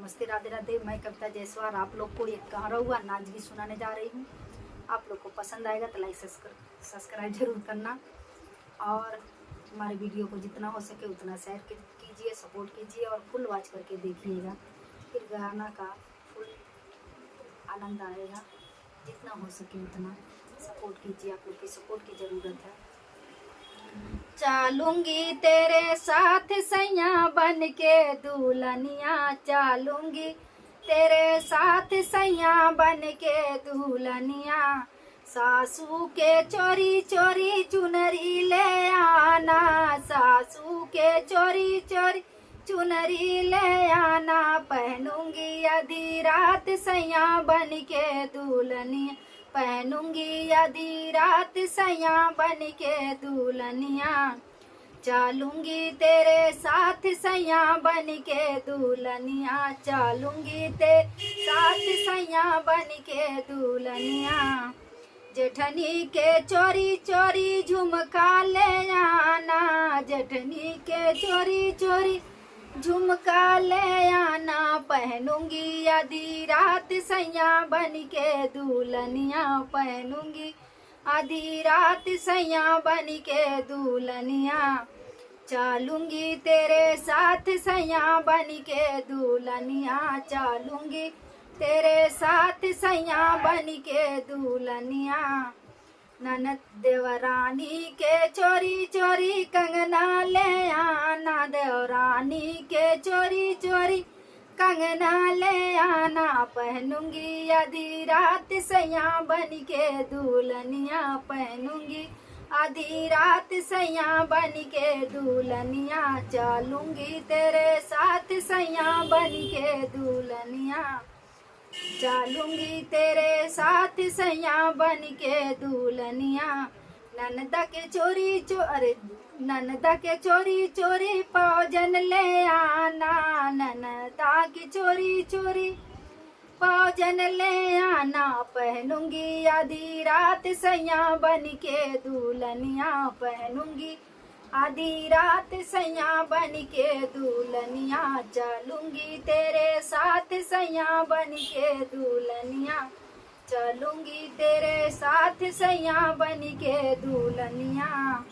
नमस्ते, राधे राधे। मैं कविता जायसवाल आप लोग को एक कहा हुआ नाच गीत सुनाने जा रही हूँ। आप लोग को पसंद आएगा तो लाइक सब्सक्राइब जरूर करना और हमारे वीडियो को जितना हो सके उतना शेयर कीजिए, सपोर्ट कीजिए और फुल वॉच करके देखिएगा। फिर गाना का फुल आनंद आएगा। जितना हो सके उतना सपोर्ट कीजिए, आप लोग की सपोर्ट की ज़रूरत है। चालूंगी तेरे साथ सैया बन के दुल्हनिया, चालूंगी तेरे साथ सैया बन के दुल्हनिया। सासू के चोरी चोरी चुनरी ले आना, सासू के चोरी चोरी चुनरी ले आना। पहनूंगी आधी रात सैया बन के दुल्हनिया, पहनूंगी आधी रात सैया बन के दुल्हनिया। चालूंगी तेरे साथ सैया बन के दुल्हनिया, चालूंगी तेरे साथ सैया बन के दुल्हनिया। जेठनी के चोरी चोरी झुमका ले आना, जेठनी के चोरी चोरी झुमका ले आना। पहनूंगी आधी रात सैया बन के दुल्हनिया, पहनूंगी आधी रात सैया बन के दुल्हनिया। चालूंगी तेरे साथ सैया बन के दुल्हनिया, चालूंगी तेरे साथ सैया बन के दुल्हनिया। ननद देवरानी के चोरी चोरी कंगना ले आना, देवरानी के चोरी चोरी कंगना ले आना। पहनूंगी आधी रात सैया बन के दुल्हनिया, पहनूंगी आधी रात सैया बन के दुल्हनिया। चालूंगी तेरे साथ सैया बन के दुल्हनिया, चालूंगी तेरे साथ सैया बन के दुल्हनिया। ननदा के चोरी चोरी ननदा के चोरी चोरी भोजन ले आना, ननदा की चोरी चोरी भोजन ले आना। पहनूंगी आधी रात सैया बन के दुल्हनिया, पहनूंगी आधी रात सैया बन के दुल्हनिया। चलूंगी तेरे साथ सैया बन के दुल्हनिया, चलूंगी तेरे साथ सैया बन के दुल्हनिया।